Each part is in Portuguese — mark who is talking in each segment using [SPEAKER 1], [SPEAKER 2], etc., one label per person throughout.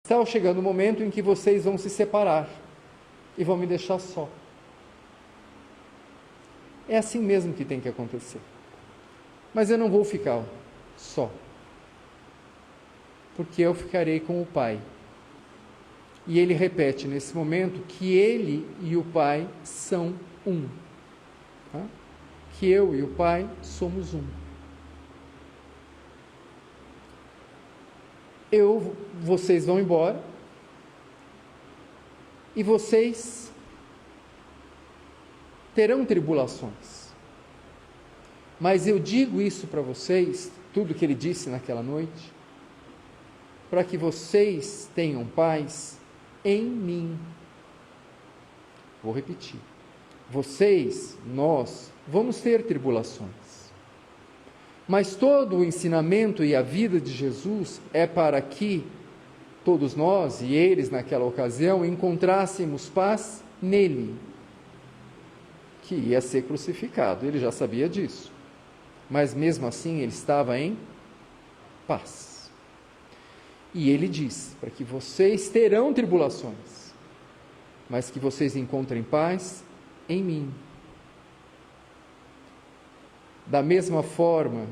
[SPEAKER 1] está chegando o momento em que vocês vão se separar e vão me deixar só. É assim mesmo que tem que acontecer. Mas eu não vou ficar só, porque eu ficarei com o Pai. E ele repete nesse momento que ele e o Pai são um. Tá? Que eu e o Pai somos um. Vocês vão embora e vocês terão tribulações. Mas eu digo isso para vocês, tudo que ele disse naquela noite, para que vocês tenham paz em mim. Vou repetir. Vocês, nós, vamos ter tribulações. Mas todo o ensinamento e a vida de Jesus é para que todos nós e eles naquela ocasião encontrássemos paz nele, que ia ser crucificado. Ele já sabia disso. Mas mesmo assim ele estava em paz. E ele diz, para que vocês terão tribulações, mas que vocês encontrem paz em mim. Da mesma forma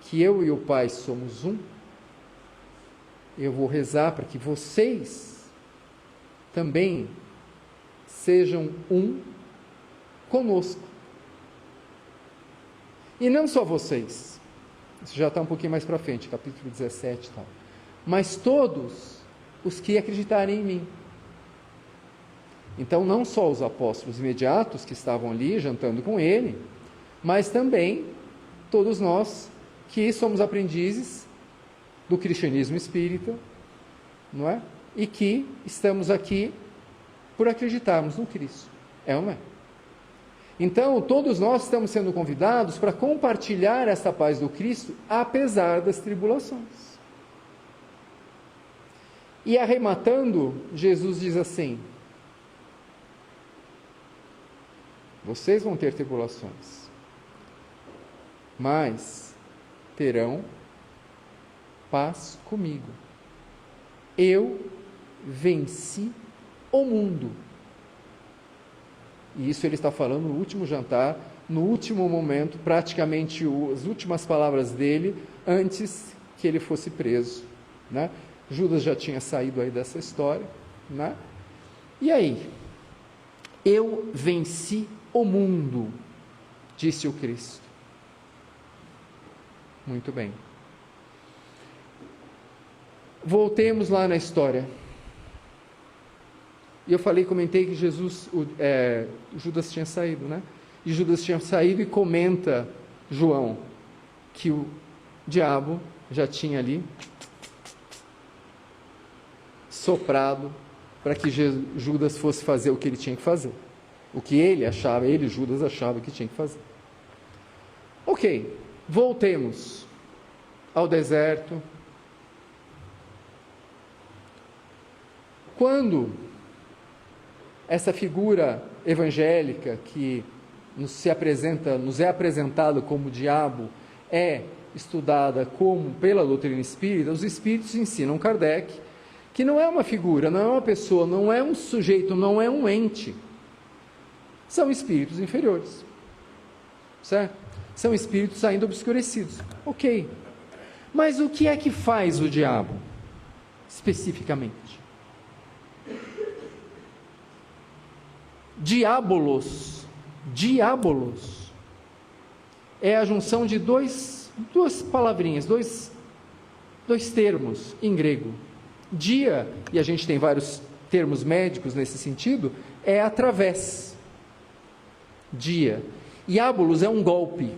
[SPEAKER 1] que eu e o Pai somos um, eu vou rezar para que vocês também sejam um conosco. E não só vocês, isso já está um pouquinho mais para frente, capítulo 17 e tal, mas todos os que acreditarem em mim. Então, não só os apóstolos imediatos que estavam ali jantando com ele, mas também todos nós que somos aprendizes do cristianismo espírita, não é? E que estamos aqui por acreditarmos no Cristo. É ou não é? Então, todos nós estamos sendo convidados para compartilhar essa paz do Cristo, apesar das tribulações. E arrematando, Jesus diz assim: vocês vão ter tribulações, mas terão paz comigo. Eu venci o mundo. E isso ele está falando no último jantar, no último momento, praticamente as últimas palavras dele, antes que ele fosse preso, né? Judas já tinha saído aí dessa história, né? E aí? Eu venci o mundo, disse o Cristo. Muito bem. Voltemos lá na história. E eu comentei que Judas tinha saído, né? E Judas tinha saído e comenta João que o diabo já tinha ali soprado para que Judas fosse fazer o que ele tinha que fazer. O que Judas achava que tinha que fazer. Ok, voltemos ao deserto. Quando essa figura evangélica que nos é apresentada como diabo é estudada como pela doutrina espírita, os espíritos ensinam Kardec que não é uma figura, não é uma pessoa, não é um sujeito, não é um ente. São espíritos inferiores, certo? São espíritos ainda obscurecidos. Ok. Mas o que é que faz o diabo, especificamente? Diabolos é a junção de duas palavrinhas, dois termos em grego. Dia, e a gente tem vários termos médicos nesse sentido, é através. Dia. Diabolos é um golpe.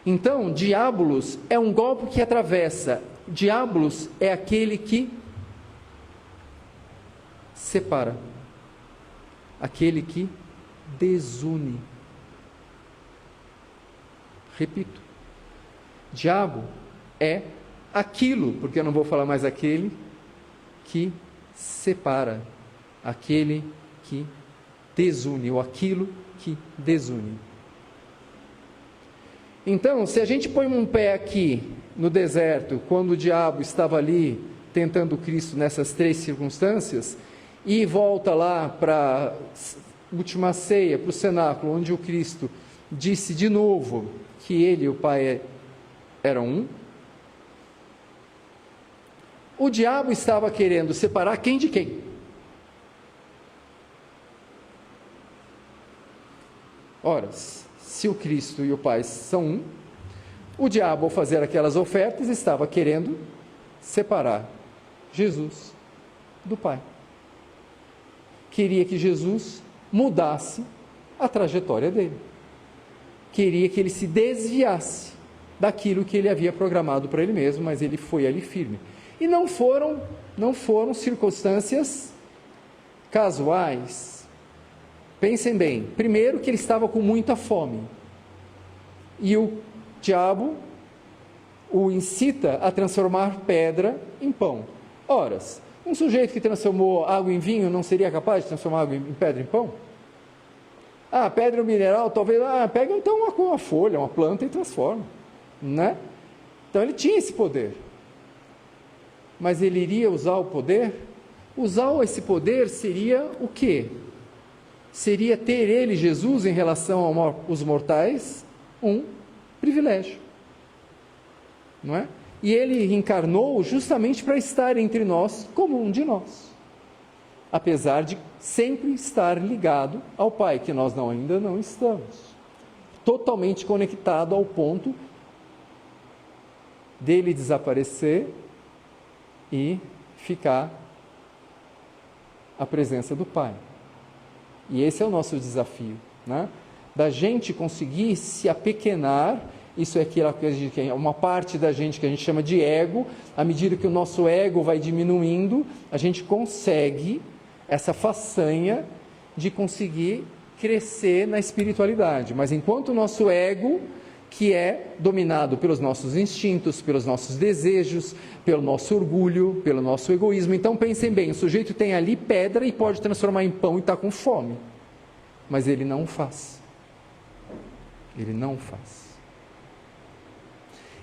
[SPEAKER 1] Então, diabolos é um golpe que atravessa. Diabolos é aquele que separa. Aquele que desune. Repito. Diabo é aquilo, porque eu não vou falar mais aquele que separa, aquele que desune, ou aquilo que desune. Então, se a gente põe um pé aqui no deserto, quando o diabo estava ali tentando Cristo nessas 3 circunstâncias, e volta lá para a última ceia, para o cenáculo, onde o Cristo disse de novo que ele e o Pai eram um. O diabo estava querendo separar quem de quem? Ora, se o Cristo e o Pai são um, o diabo, ao fazer aquelas ofertas, estava querendo separar Jesus do Pai. Queria que Jesus mudasse a trajetória dele. Queria que ele se desviasse daquilo que ele havia programado para ele mesmo, mas ele foi ali firme. E não foram circunstâncias casuais. Pensem bem, primeiro que ele estava com muita fome, e o diabo o incita a transformar pedra em pão. Ora, um sujeito que transformou água em vinho não seria capaz de transformar água em pedra em pão? Pedra mineral, talvez, pega então uma folha, uma planta e transforma, né? Então ele tinha esse poder. Mas ele iria usar o poder? Usar esse poder seria o quê? Seria ter ele, Jesus, em relação aos mortais, um privilégio, não é? E ele encarnou justamente para estar entre nós como um de nós, apesar de sempre estar ligado ao Pai, que nós ainda não estamos, totalmente conectado ao ponto dele desaparecer e ficar à presença do Pai. E esse é o nosso desafio, né? Da gente conseguir se apequenar. Isso é aquilo que é uma parte da gente que a gente chama de ego. À medida que o nosso ego vai diminuindo, a gente consegue essa façanha de conseguir crescer na espiritualidade. Mas enquanto o nosso ego, que é dominado pelos nossos instintos, pelos nossos desejos, pelo nosso orgulho, pelo nosso egoísmo. Então pensem bem, o sujeito tem ali pedra e pode transformar em pão e está com fome, mas ele não faz. Ele não faz.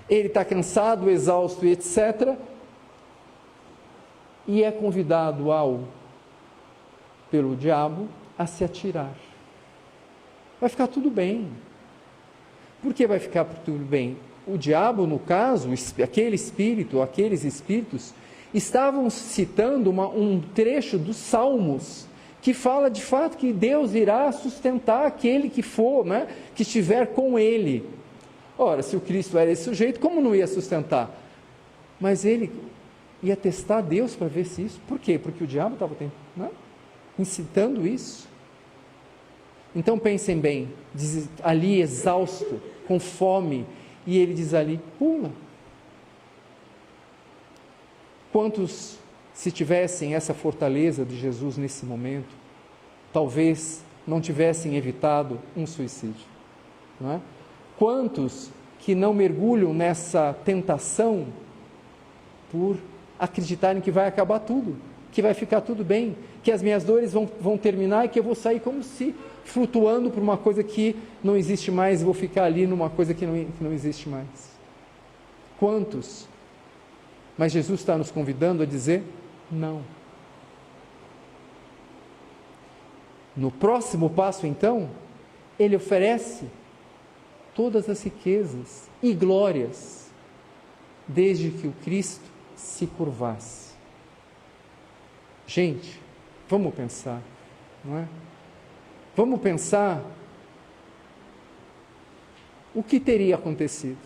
[SPEAKER 1] Ele está cansado, exausto e etc. E é convidado pelo diabo a se atirar. Vai ficar tudo bem. Por que vai ficar tudo bem? O diabo, no caso, aqueles espíritos, estavam citando um trecho dos Salmos, que fala de fato que Deus irá sustentar aquele que for, né, que estiver com ele. Ora, se o Cristo era esse sujeito, como não ia sustentar? Mas ele ia testar Deus para ver se isso. Por quê? Porque o diabo estava incitando isso. Então pensem bem, ali exausto, com fome, e ele diz ali, pula. Quantos, se tivessem essa fortaleza de Jesus nesse momento, talvez não tivessem evitado um suicídio, não é? Quantos que não mergulham nessa tentação por acreditarem que vai acabar tudo, que vai ficar tudo bem, que as minhas dores vão terminar e que eu vou sair como se flutuando por uma coisa que não existe mais, e vou ficar ali numa coisa que não existe mais. Quantos? Mas Jesus está nos convidando a dizer não. No próximo passo, então, ele oferece todas as riquezas e glórias, desde que o Cristo se curvasse. Gente, vamos pensar, não é? Vamos pensar o que teria acontecido.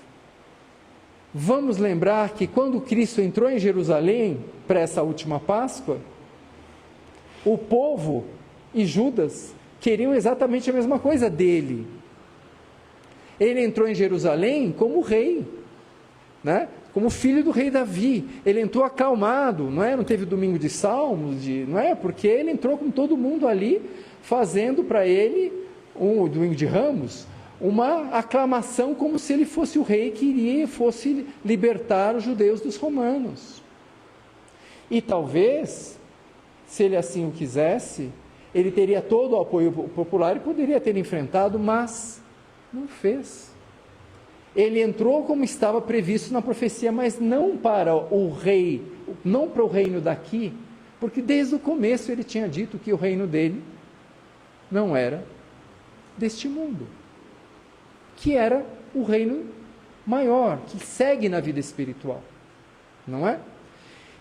[SPEAKER 1] Vamos lembrar que quando Cristo entrou em Jerusalém para essa última Páscoa, o povo e Judas queriam exatamente a mesma coisa dele. Ele entrou em Jerusalém como rei, né? Como filho do rei Davi. Ele entrou acalmado, não é? Não teve domingo de salmos, não é? Porque ele entrou com todo mundo ali, fazendo para ele, domingo de Ramos, uma aclamação como se ele fosse o rei que fosse libertar os judeus dos romanos. E talvez, se ele assim o quisesse, ele teria todo o apoio popular e poderia ter enfrentado, mas não fez. Ele entrou como estava previsto na profecia, mas não para o rei, não para o reino daqui, porque desde o começo ele tinha dito que o reino dele não era deste mundo, que era o reino maior, que segue na vida espiritual, não é?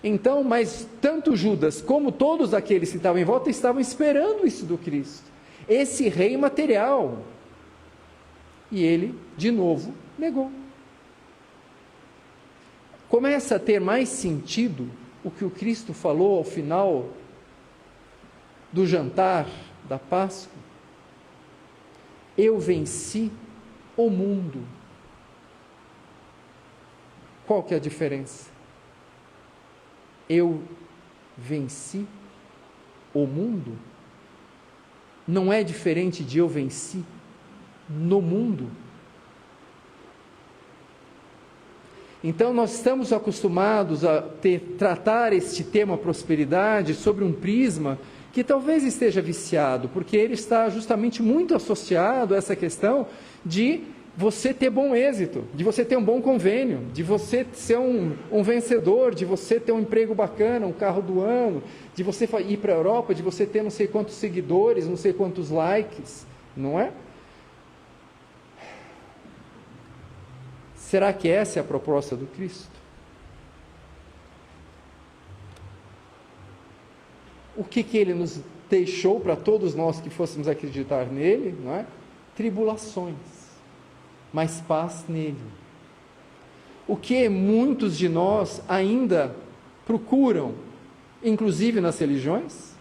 [SPEAKER 1] Então, mas tanto Judas como todos aqueles que estavam em volta estavam esperando isso do Cristo, esse rei material, e ele, de novo, negou. Começa a ter mais sentido o que o Cristo falou ao final do jantar da Páscoa. Eu venci o mundo. Qual que é a diferença? Eu venci o mundo não é diferente de eu venci no mundo. Então nós estamos acostumados a tratar este tema prosperidade sobre um prisma que talvez esteja viciado, porque ele está justamente muito associado a essa questão de você ter bom êxito, de você ter um bom convênio, de você ser um vencedor, de você ter um emprego bacana, um carro do ano, de você ir para a Europa, de você ter não sei quantos seguidores, não sei quantos likes, não é? Será que essa é a proposta do Cristo? O que ele nos deixou para todos nós que fôssemos acreditar nele, não é? Tribulações, mas paz nele. O que muitos de nós ainda procuram, inclusive nas religiões?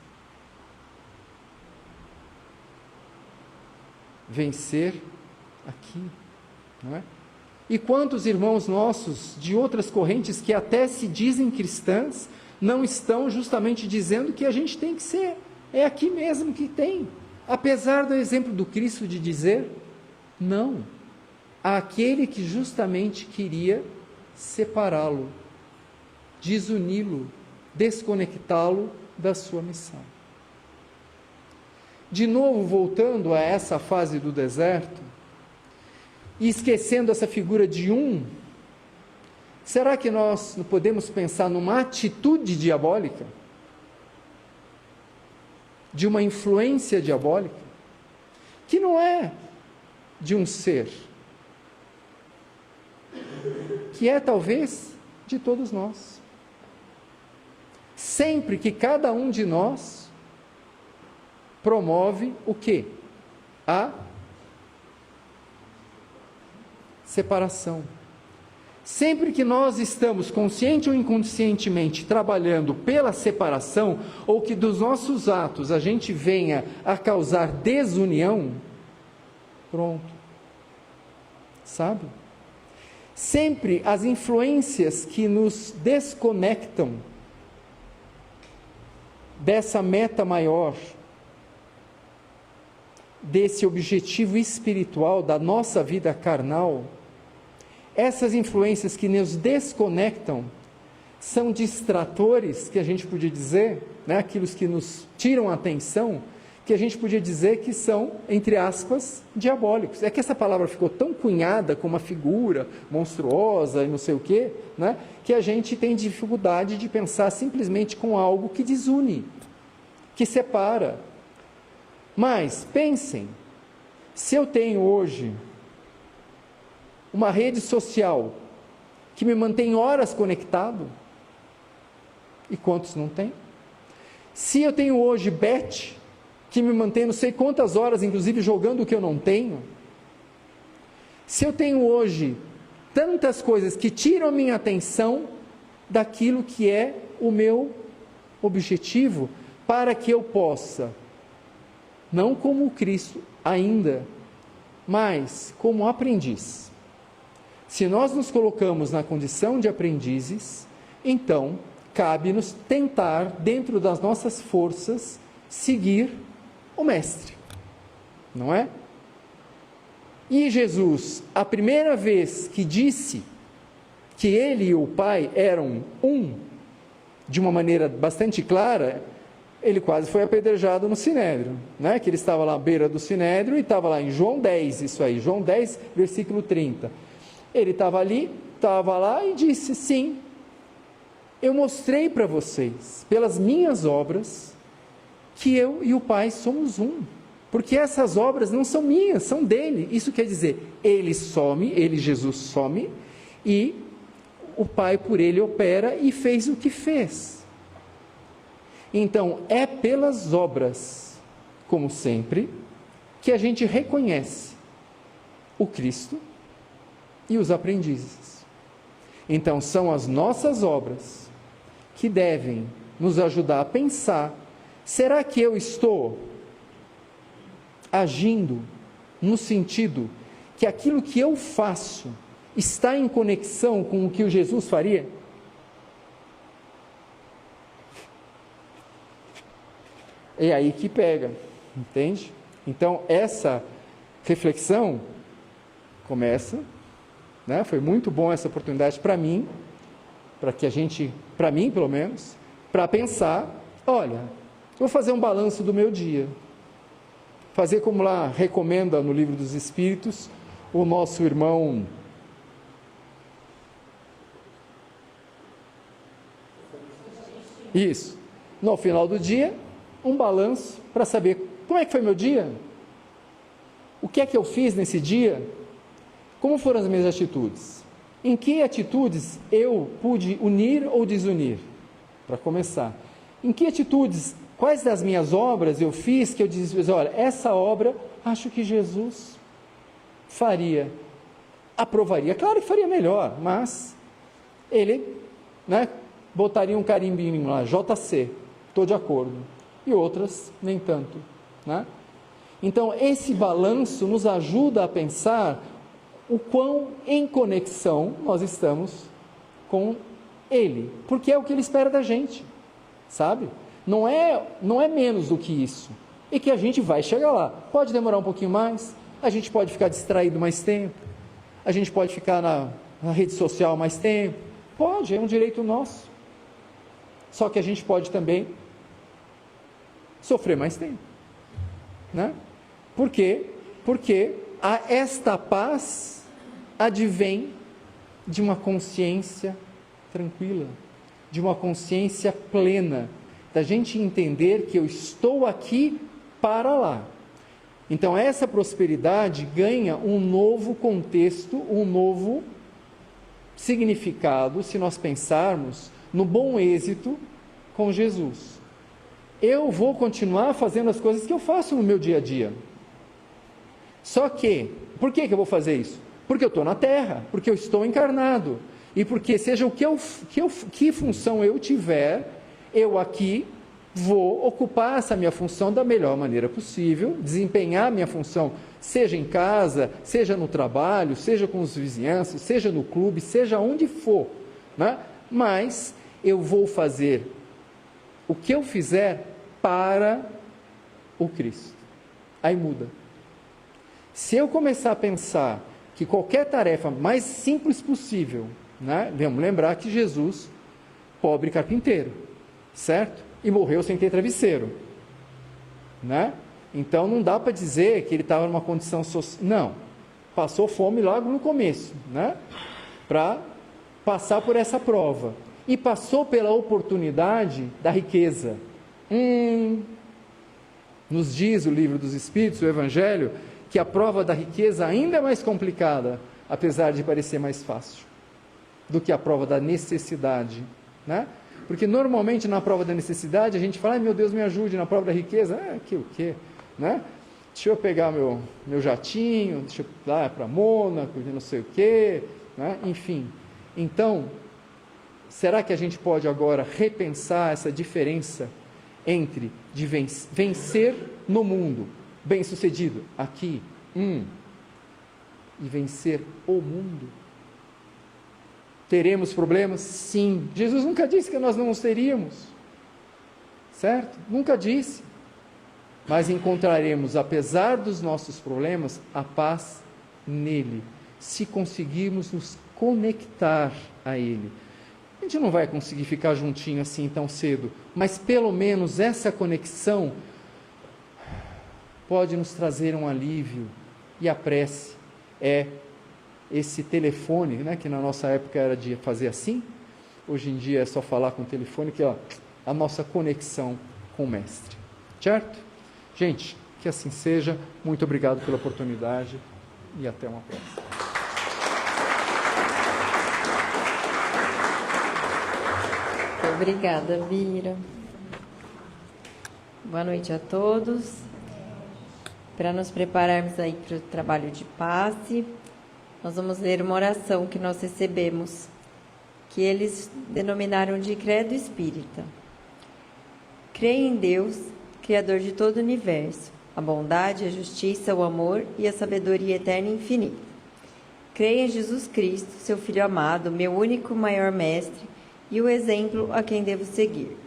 [SPEAKER 1] Vencer aqui, não é? E quantos irmãos nossos de outras correntes que até se dizem cristãs, não estão justamente dizendo que a gente tem que ser, é aqui mesmo que tem, apesar do exemplo do Cristo de dizer, não, aquele que justamente queria separá-lo, desuni-lo, desconectá-lo da sua missão. De novo, voltando a essa fase do deserto, e esquecendo essa figura de será que nós não podemos pensar numa atitude diabólica? De uma influência diabólica? Que não é de um ser, que é talvez de todos nós. Sempre que cada um de nós promove o quê? A separação. Sempre que nós estamos, consciente ou inconscientemente, trabalhando pela separação, ou que dos nossos atos a gente venha a causar desunião, pronto. Sabe? Sempre as influências que nos desconectam dessa meta maior, desse objetivo espiritual da nossa vida carnal, essas influências que nos desconectam são distratores, que a gente podia dizer, né, aquilo que nos tiram a atenção, que a gente podia dizer que são, entre aspas, diabólicos. É que essa palavra ficou tão cunhada com uma figura monstruosa e não sei o quê, né, que a gente tem dificuldade de pensar simplesmente com algo que desune, que separa. Mas, pensem, se eu tenho hoje uma rede social que me mantém horas conectado, e quantos não tem? Se eu tenho hoje bet, que me mantém não sei quantas horas, inclusive jogando o que eu não tenho, se eu tenho hoje tantas coisas que tiram a minha atenção daquilo que é o meu objetivo, para que eu possa, não como Cristo ainda, mas como aprendiz. Se nós nos colocamos na condição de aprendizes, então cabe-nos tentar, dentro das nossas forças, seguir o Mestre, não é? E Jesus, a primeira vez que disse que ele e o Pai eram de uma maneira bastante clara, ele quase foi apedrejado no Sinédrio, né? Que ele estava lá à beira do Sinédrio e estava lá em João 10, isso aí, João 10, versículo 30. Ele estava ali, estava lá e disse, sim, eu mostrei para vocês, pelas minhas obras, que eu e o Pai somos um. Porque essas obras não são minhas, são dele. Isso quer dizer, ele some, ele, Jesus, some, e o Pai por ele opera e fez o que fez. Então, é pelas obras, como sempre, que a gente reconhece o Cristo e os aprendizes. Então, são as nossas obras que devem nos ajudar a pensar: será que eu estou agindo no sentido que aquilo que eu faço está em conexão com o que o Jesus faria? É aí que pega, entende? Então, essa reflexão começa, né? Foi muito bom essa oportunidade para mim, para mim pelo menos, para pensar: olha, vou fazer um balanço do meu dia, fazer como lá recomenda no Livro dos Espíritos o nosso irmão isso, no final do dia, um balanço para saber como é que foi meu dia, o que é que eu fiz nesse dia, como foram as minhas atitudes, em que atitudes eu pude unir ou desunir, para começar, em que atitudes, quais das minhas obras eu fiz que eu disse: olha, essa obra acho que Jesus faria, aprovaria, claro que faria melhor, mas ele, né, botaria um carimbinho lá, JC, estou de acordo, e outras nem tanto, né? Então, esse balanço nos ajuda a pensar o quão em conexão nós estamos com Ele, porque é o que Ele espera da gente, sabe? Não é menos do que isso, e que a gente vai chegar lá. Pode demorar um pouquinho mais, a gente pode ficar distraído mais tempo, a gente pode ficar na rede social mais tempo, pode, é um direito nosso, só que a gente pode também sofrer mais tempo, né? Por quê? Porque esta paz advém de uma consciência tranquila, de uma consciência plena, da gente entender que eu estou aqui para lá. Então, essa prosperidade ganha um novo contexto, um novo significado, se nós pensarmos no bom êxito com Jesus. Eu vou continuar fazendo as coisas que eu faço no meu dia a dia. Só que, por que eu vou fazer isso? Porque eu estou na Terra, porque eu estou encarnado, e porque seja que função eu tiver, eu aqui vou ocupar essa minha função da melhor maneira possível, desempenhar minha função, seja em casa, seja no trabalho, seja com os vizinhanços, seja no clube, seja onde for, né? Mas eu vou fazer o que eu fizer para o Cristo. Aí muda. Se eu começar a pensar que qualquer tarefa mais simples possível, né? Vamos lembrar que Jesus, pobre carpinteiro, certo? E morreu sem ter travesseiro, né? Então não dá para dizer que ele estava numa condição social, não, passou fome logo no começo, né? Para passar por essa prova, e passou pela oportunidade da riqueza. Nos diz o Livro dos Espíritos, o Evangelho, que a prova da riqueza ainda é mais complicada, apesar de parecer mais fácil, do que a prova da necessidade, né? Porque normalmente na prova da necessidade a gente fala: ai meu Deus, me ajude. Na prova da riqueza, o quê? Né? Deixa eu pegar meu jatinho, deixa eu ir lá para Mônaco, não sei o quê, né? Enfim. Então, será que a gente pode agora repensar essa diferença entre de vencer no mundo, bem sucedido, aqui, e vencer o mundo? Teremos problemas? Sim. Jesus nunca disse que nós não os teríamos, certo? Nunca disse. Mas encontraremos, apesar dos nossos problemas, a paz nele, se conseguirmos nos conectar a Ele. A gente não vai conseguir ficar juntinho assim tão cedo, mas pelo menos essa conexão pode nos trazer um alívio. E a prece é esse telefone, né, que na nossa época era de fazer assim, hoje em dia é só falar com o telefone, que é a nossa conexão com o Mestre. Certo? Gente, que assim seja. Muito obrigado pela oportunidade e até uma próxima.
[SPEAKER 2] Obrigada, Bira. Boa noite a todos. Para nos prepararmos aí para o trabalho de passe, nós vamos ler uma oração que nós recebemos, que eles denominaram de Credo Espírita. Creio em Deus, Criador de todo o universo, a bondade, a justiça, o amor e a sabedoria eterna e infinita. Creio em Jesus Cristo, seu Filho amado, meu único maior mestre e o exemplo a quem devo seguir.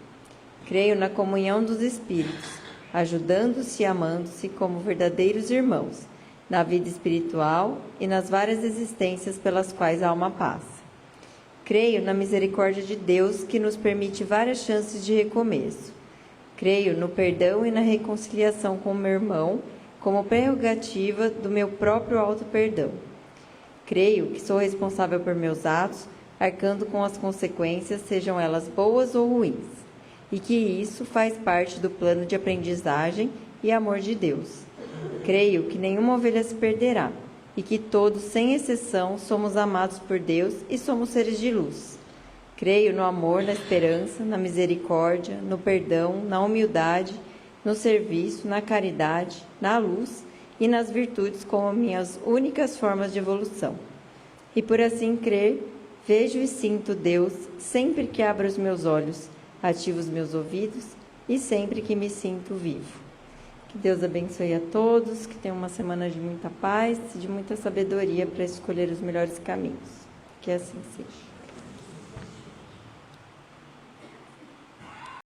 [SPEAKER 2] Creio na comunhão dos Espíritos, ajudando-se e amando-se como verdadeiros irmãos, na vida espiritual e nas várias existências pelas quais a alma passa. Creio na misericórdia de Deus que nos permite várias chances de recomeço. Creio no perdão e na reconciliação com o meu irmão como prerrogativa do meu próprio auto-perdão. Creio que sou responsável por meus atos, arcando com as consequências, sejam elas boas ou ruins, e que isso faz parte do plano de aprendizagem e amor de Deus. Creio que nenhuma ovelha se perderá, e que todos, sem exceção, somos amados por Deus e somos seres de luz. Creio no amor, na esperança, na misericórdia, no perdão, na humildade, no serviço, na caridade, na luz e nas virtudes como minhas únicas formas de evolução. E por assim crer, vejo e sinto Deus sempre que abro os meus olhos, ativo os meus ouvidos e sempre que me sinto vivo. Que Deus abençoe a todos, que tenham uma semana de muita paz e de muita sabedoria para escolher os melhores caminhos. Que assim seja.